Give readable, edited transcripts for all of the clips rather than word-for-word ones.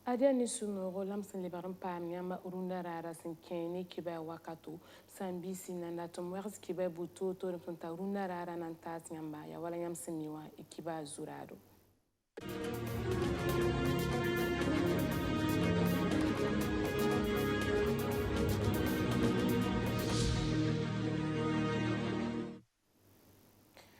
Adia ni sunoro lamsin libaran pam nyama urunda rara sin keni kiba wakato sambisi nanda tumwers kiba buto to nta urunda rara nantas nyamba ya wala nyamsin miwa ikiba zurado.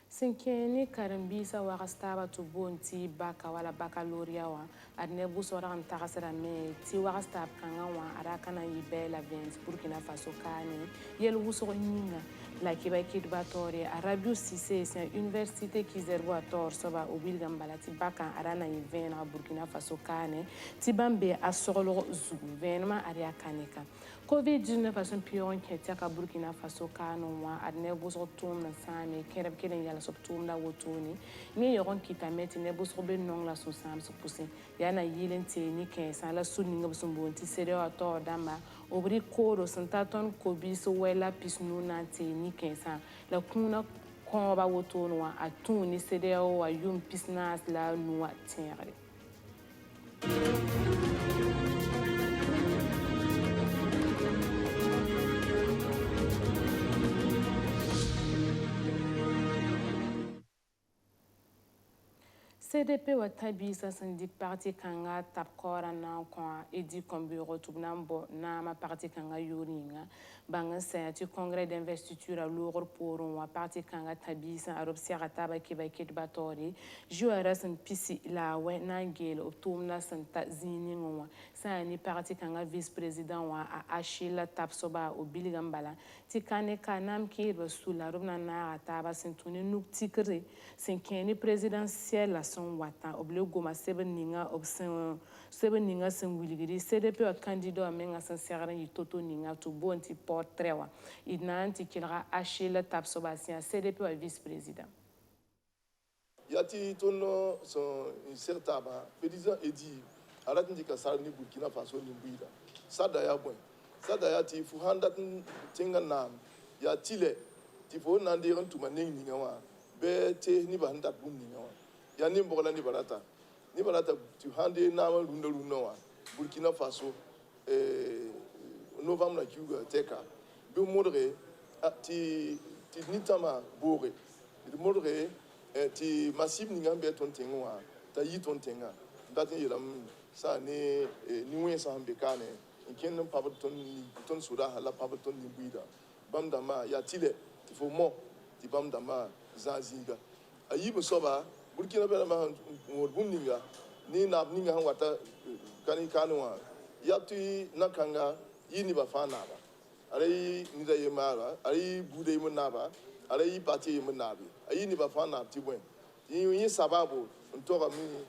Sinkeni karambisa wakastaba to bonti baka wala baccalauréat wa adne busora an tagasera me ti wakastab kanga wa arakana yibela vens Burkina Faso kane yel wuso nyinga la kiba kidbatore arabiu sise c'est université kizerwa tor soba obilgam balati baka arana yivena Burkina Faso kane tibambe asogolo zu venema aria kaneka COVID-19 façon pion ketia ka Burkina Faso kano wa adne buso tum na same kereb kelen yala tum la wotoni ni yoron kita meti ne buso be non la so sam so pousse yana yilen te ni kensa la sunni ngam sumbonti sere ato dama obri koro santaton kobiso wela pisnu na te ni kensa la kuna ko ba wotoni wa atuni sere o wa yum pisnas la nuwa tenre. CDP wa tabisa sindi parti kanga tapkora na kwa edi kombiro tubnambo na ma parti kanga yuringa banga ti congrès d'investiture à lourd pour wa parti kanga tabisa arobsia taba kiba kidbatori juara san pisi la we na ngel otumna santa zini ngwa sani parti kanga vice président wa a Achille Tapsoba o biligambala tikane kanam ki basula robna na taba sentuni nuktikre senkeni présidentiel la wata oblego ma seben ninga sen wiligiri CDP wa candidat amenga san serra yi toto ninga to bonti portrait wa idnanti kilra Achille Tapsoba sia CDP wa vice président yati tono son certaba président edi aratindi ka sarni Burkina Faso ni buida sada ya bon sada ya ti fu handa tinga nam ya tile ti fo nandi ran tuma ninga wa be te ni ba handa bun ninga wa ya ni mbola ni barata tu hande na lunda wa Burkina Faso novembre na juga teka be modre ti nitama bore ti modre ti massif ni ngambe ton tenwa ta yi ton tenga dati yelam sa ne ni wen sa hambe kane ken pa ton sura hala pa ton ni buida bamdama ya tile ti fo mo ti bamdama zazinga ayi bo soba Burkina Faso ma morbundinga ni na ninga wata kani kanwa yati nakanga yini ba fana ba ari ni da yemara ari bude munaba ari pati munabi ayi ni ba fana ti bwen yin sababu ntoka mi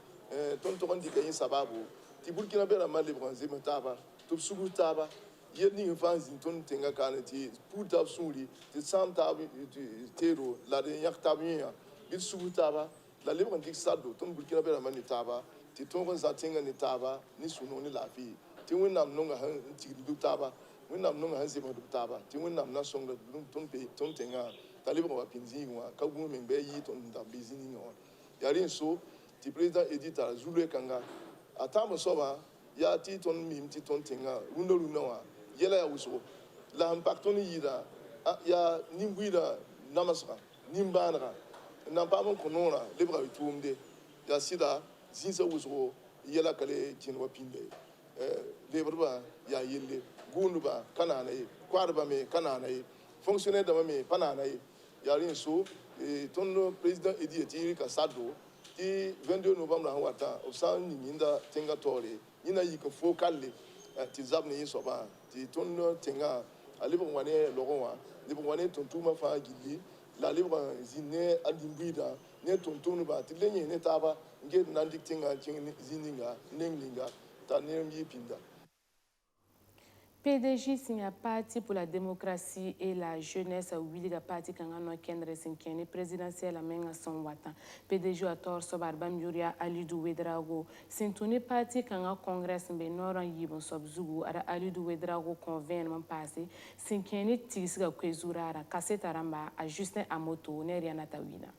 tonto ndika yin sababu ti Burkina Faso ma libre nzima taba to sugu taba yeni fanzi ton tenga kana ti puta suli ti santa tero la de yaktabia bi sugu taba la libre ndik sado ton Burkina Faso ma ni taba ti ton za tenga ni taba ni suno ni lafi ti winam nonga han ti du taba winam nonga han zima du taba ti winam na songa ton pe ton tenga talibre wa pinzi wa ka gu men be yi ton da bizini no yari so ti président edita zulu kanga atama soba ya ti ton mim ti ton tenga rundo wa yela ya wuso la impactoni yida ya nimbuida namasra nimbanra na pa mon konora libra bitumde ya sida zinsa wuso yela kale kinwa pinde lebrba ya yelle gunduba kanana yi kwarba me kanana yi fonctionnaire da me panana yi yari so ton président edi eti ka sado ti 22 novembre han wata o san ninda tenga tore yina yi ko fokalle ti zabne yi soba ti ton tenga alibo wane logonwa libo wane ton tuma fa gilli la libo zinne adimbuida ne ton tonu ba ti lenye ne taba nge nandik tenga zininga nenglinga ta ne yi pinda. PDG signe parti pour la démocratie et la jeunesse Williga parti kangano kendre sinkeni présidentielle amenga son wata PDG ator sobar bam yuria Alidou Wedrago sintuni parti kanga congrès mbe noran yibon sobzugu ara Alidou Wedrago convainement passé sinkeni tisiga kwezurara kaseta ramba a Justin Amoto ne riana tawina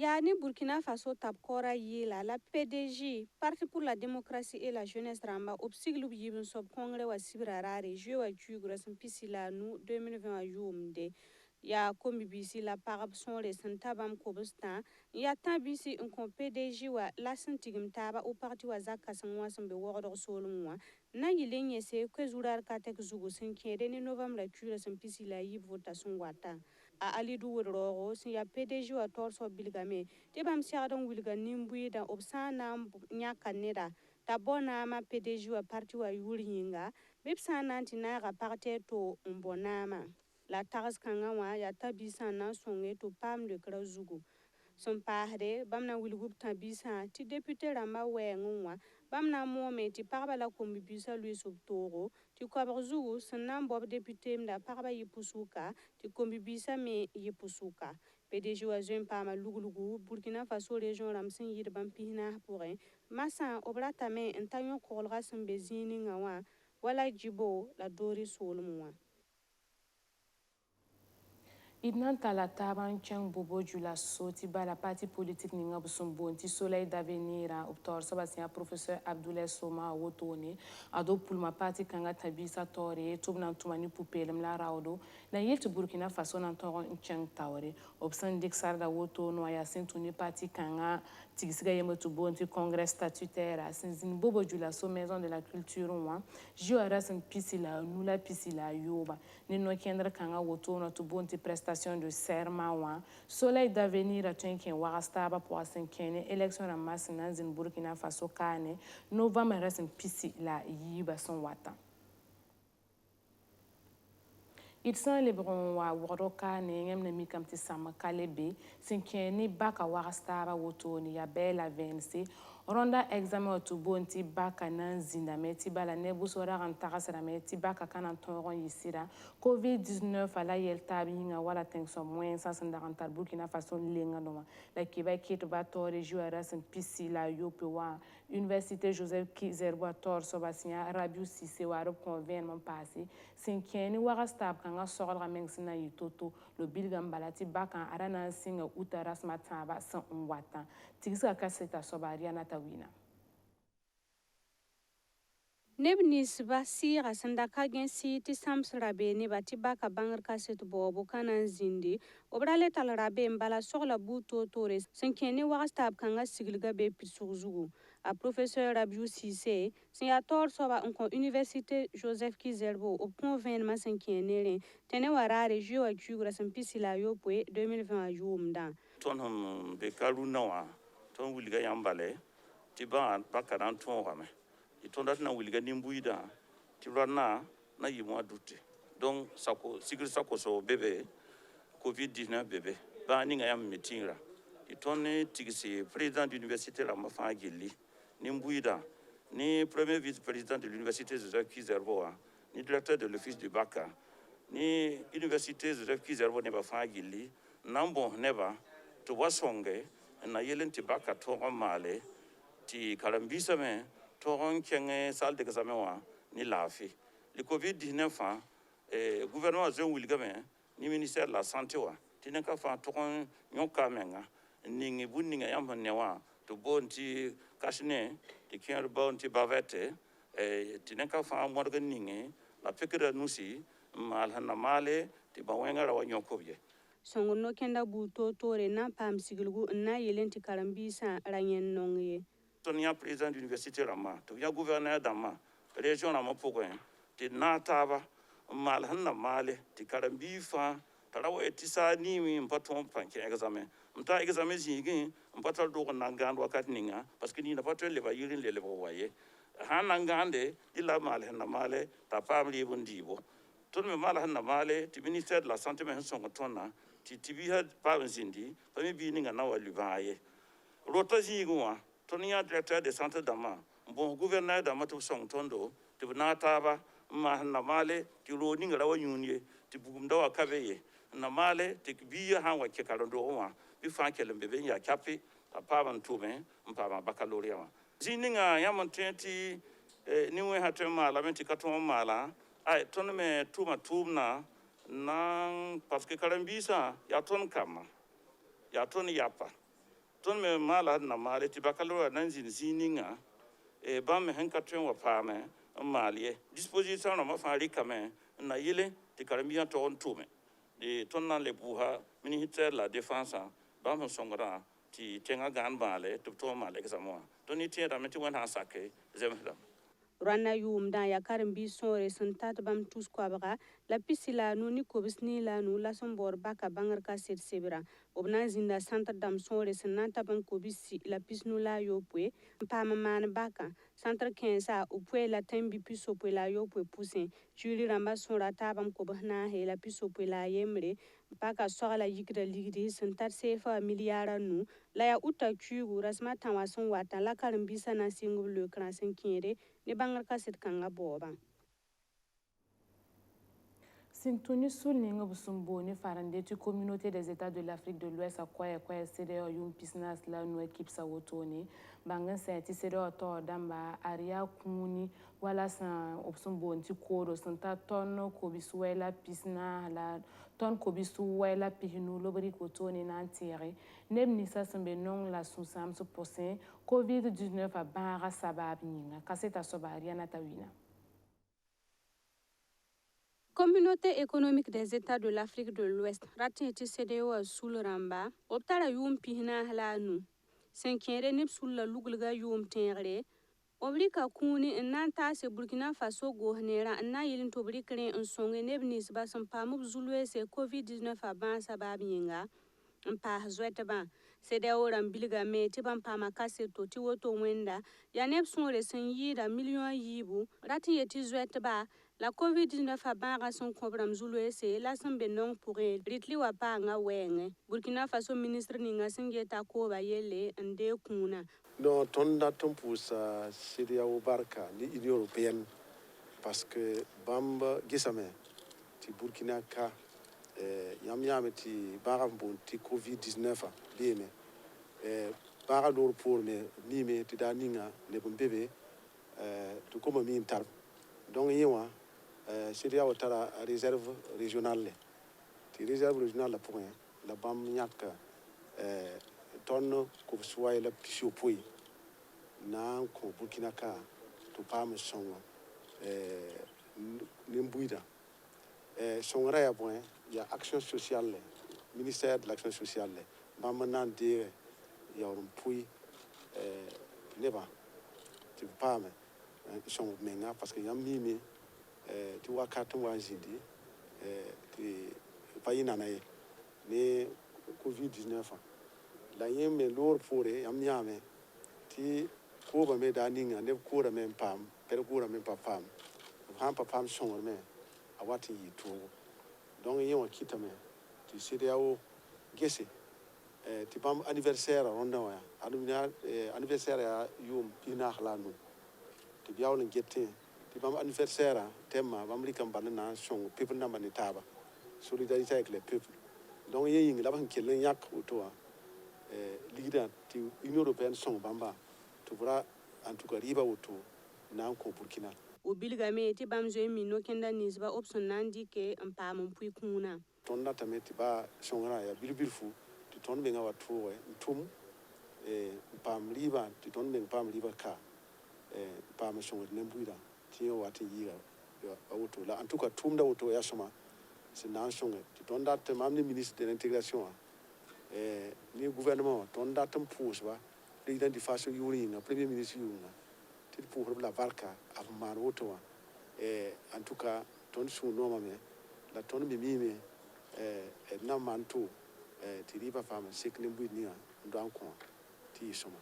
Yani Burkina Faso tabkora yila la PDG, Parti pour la démocratie et la jeunesse ramba obsiglu yibin sob kongre wa sibirarare jeu wa jugura pisi la nu 2020 wa yumde ya komi bisi la parab sonre santabam kobustan ya tabisi un PDG wa la sentigim taba o parti wa zakka sanwa sambe wodo solumwa na yilenye se kwezurar katek zugu senkede ni novembre kura pisi la yib votation wata a alidu wodrogo sin ya PDG wa torso bilgame te bam siadon wilga nimbui da obsana nyaka neda ta bona ma PDG wa parti wa yuringa bipsana antina ga parte to mbonama la tagas kanga wa ya tabisa na songe to pam le krazugu son pahre bamna wilgub tabisa ti député ramba wengunwa bamna moome ti pagba la kombi bisa lui subtogo ti kwabg zugu sannan bob député mda pagba yipusuka ti kombi bisa me yipusuka PDG wa zuen pama lugulugu Burkina Faso région ramsin yir bam pihna pouré massa obrata me entanyo kolga sembe zini ngawa wala jibo la dori solumwa Idnan tala taban chang bobo jula soti ba la parti politique ni ngabu sumbonti soleil d'avenir optor sabasia professeur Abdoulaye Soma wotoni ado pulma parti kanga tabisa tore tubna tumani pupelem la rawdo na yelti Burkina Faso nan toron chang tawre opsan dixar da woto no ya sentuni parti kanga tigisiga yemotu bonti congrès statutaire sinzin bobo jula so maison de la culture wa jio arasin pisila nula pisila yoba ni no kendra kanga woto no to bonti prestation de serment soleil d'avenir a tenken warastaba pour asenkene élection na masina zin Burkina Faso kane novembre rasin pisi la yiba son wata Itsan lebron wa woroka ne ngem na mikam ti sama kalebe senkene baka warastaba woto ni ya bela vensi ronda examen to bonti baka nan zinda meti bala nebu sora ran tagasara meti baka kana toron yisira covid-19 ala yel tabi nga wala tension moins sa sandaran tar Burkina Faso lenga no la kiba kit ba tore jouera sen pisi la yope wa université Joseph Kizerbo tor sobasia Rabiu Cissé wa rob convainement passé senkeni warastab kanga sorra mengsina yitoto lo bilgam balati baka arana singa utaras mataba san wata tigisa kaseta sobaria na tawina Nebnis basira sandaka gen siti sams rabe ne bati baka bangar kaset bobo kanan zindi obrale tal rabe mbala sogla buto tore senkene wastab kanga sigilga be pisuzugu a professeur Rabiu Cissé sin ya tor soba on université Joseph Kizerbo au convainement senkene re tene warare jio a jugura sen pisila yo poe 2020 yumda ton be kalu nawa ton wilga yambale tiba bakaran ton rame itonda na wilga nimbuida tirana na yimo aduti donc sako sigir sako so bébé covid-19 bébé ba ni ngayam meetingra itone tigisi président d'université la mafa gilli nimbuida ni premier vice-président de l'université Joseph Kizerbo ni directeur de l'office du Baka ni université Joseph Kizerbo ne ba fa gilli nambo neba to wasonge na yelen ti Baka to male ti kalambisa me toron kenge salle d'examen wa ni lafi le covid-19 gouvernement zone wilgame ni ministère de la santé wa tinaka fa toron nyoka menga ningi bunninga yamba newa to bonti kashne ti kyer bonti bavete tinaka fa morgan ningi la pekira nusi malhana male ti bawenga rawa nyokobye songo no kenda buto tore na pam sigilgu na yelen ti kalambisa ranyen nongye Tonia président de l'université Rama, to ya gouverneur d'Ama, région Rama Pogoin, ti nataba, malhanna male, ti karambifa, tarawa etisa nimi mpaton panke examen. Mta examen zingin, mpatal do nangan wakat ninga, parce que ni na patwe leva yirin le leva waye. Hanangande, ila malhanna male, ta pam libon dibo. Ton me malhanna male, ti ministère de la santé men songo tonna, ti tibiha pam zindi, pami bi ninga na walubaye. Rota zingwa, Tonia directeur de santé d'Ama, bon gouverneur d'Ama to song tondo, to nataba, mahanamale, to loading rawa union, to bugumdawa kabeye, namale, to be a hanwa kekarodoa, be fankel and bebe ya capi, a pavan tume, mpama baccalaureate. Zininga yaman 20 new hatema, lamenti katon mala, I tonme tuma tumna, nang parce que karambisa, ya ton kama, ya ton yapa. ton me mala na male ti bakalo nan zininga e ba me hen ka tren wa pa me malie disposition na ma fa rika me na yele ti karambia to on tume de ton nan le buha ministère la défense ba me songra ti tenga gan bale to male ka samo to ni ti da me ti wan ha sake zemhla Rana yum dan ya karin bi sore sun tat bam tus kwabaga la pisila nu ni kobisni la nu la son bor baka bangar ka set sebira obna zinda santa dam sore sun nanta ban kobisi la pisnu la yopwe pa man baka santa kensa upwe la tembi piso pwe la yopwe pusin juri ramba sora tabam kobhna he la piso pwe la yemre baka sogala yikra ligdi sun tat sefa miliara nu la ya uta kyugu rasma tawasun wata la karin bisa na singu le krasin kire ne bangar kaset kanga boba Sintoni souligne Busumboni farandeti communauté des États de l'Afrique de l'Ouest à quoi CDO yum business la no équipe sa wotoni bangan senti CDO to damba aria kuni wala san Busumboni koro santa ton kobisuela pisna la ton kobisuela pihinu lobri kotoni nantiere nebni sa sembe non la susam se posin COVID-19 a bara sababi ninga kaseta sobaria na tawina. Communauté économique des États de l'Afrique de l'Ouest, ratiti CDO sul ramba, optara yum pihna halanu. Senkere nip sul la lugulga yum tenre. Obrika kuni nanta se Burkina Faso gohnera na yilin tobri kren en songe nebnis basam pamub zulwe se COVID-19 aban sababi yinga. Mpa zwete ba CDO rambilga me tiban pama kase to ti woto wenda ya nep sonre sen yida million yibu rati yeti zwete ba la COVID-19 a barra son kobram zulwe se la sambe non pour ritli wa pa nga wenge Burkina Faso ministre ninga singeta ko ba yele ande kuna non tonda tompu sa CEDEAO barka ni Union européenne parce que bamba gisame ti Burkina ka yam ti barra bon ti COVID-19 lieme barra dor pour me mime ti daninga ne bembebe to comme mi tar donc yewa CEDEAO tara réserve régionale ti réserve régionale pour la bam nyak tonne ko suwaye la pisio poi na ko Burkina ka to pam songo nimbuida songra ya bon ya action sociale ministère de l'action sociale bam nan de ya on poi neba ti pam songo menga parce que yam mimi ti wakati wa zindi ti payina na ni COVID-19 la yeme lor pore yam nyame ti ko ba me da ninga ne ko ra me pam per ko ra me pam pam songor me awati yitu donc yewa kitame ti CEDEAO gese ti pam anniversaire ronda wa aduna anniversaire ya yum pina khlanu ti biawlen gette ti pam anniversaire tema bam likam banana song people na manitaba solidarité avec les peuples donc yeying la ban kelen yak otoa leader ti Union européenne song bamba to bra en tout cas riba auto na ko Burkina o bilga me ti bam zo mi no kenda nisba option nandi ke ampa mon pui kuna ton nata me ti ba songra ya bilbilfu ti ton be ngawa tuwe tum pam riba ti ton be pam riba ka pam songra ne buida ti yo wati yiga auto la en tout cas tum da auto ya soma c'est nan songra ti ton date mam ni ministre de l'intégration ni gouvernement ton date pousse ba président di faso yuri na premier ministre yuri ti pour la barka av man auto en tout cas ton sou no mame la ton mi mime na manto ti riba fama sekne buidnia ndo anko ti soma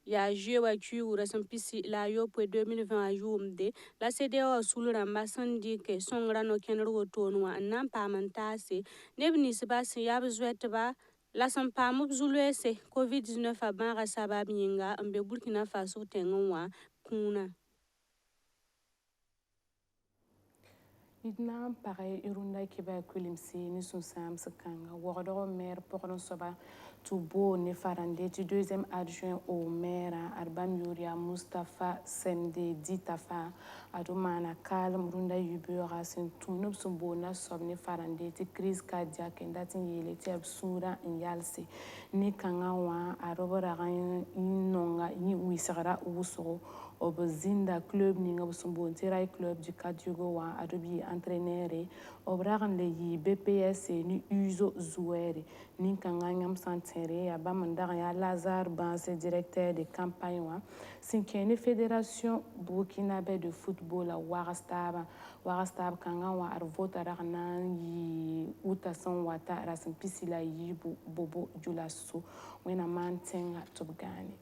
ya jewa kiura sampisi la yopo 2020 yumde la CEDEAO sulura masandi ke songra no kenro tonwa nan pamantase nebni sibasi yabzwetba la sampamu bzulwese COVID-19 abanga sababu yinga ambe Burkina Faso tengonwa kuna Idna pareil irunda kiba kulimsi ni sunsam sakanga wogdo mer pokron soba Toubo ne farandeti deuxième adjoint au maire Arbam Yuria Mustafa Sende Ditafa Adumana Kalm Runda Yubura Sentunub Sumbona Sobne farandeti crise cardiaque ndatin yeleti absura nyalse ni kangawa arobara inonga ni wisara uso obozinda club ninga busumbo tirai club du Kadjugo wa adobi entraîneur obragan le yi BPS ni uso zuere ni kanganyam santere ya bamandara ya Lazare Banse directeur de campagne wa sinkene fédération burkinabé de football a warastab kangawa arvota ragna yi utason wata rasin pisila yi bobo julaso wena mantenga tubgani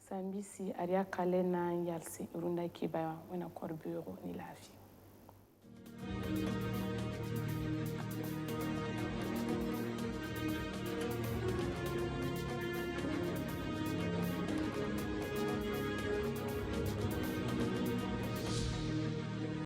Sambisi aria kalena yalsi runda kibaya wena korburo ni lafi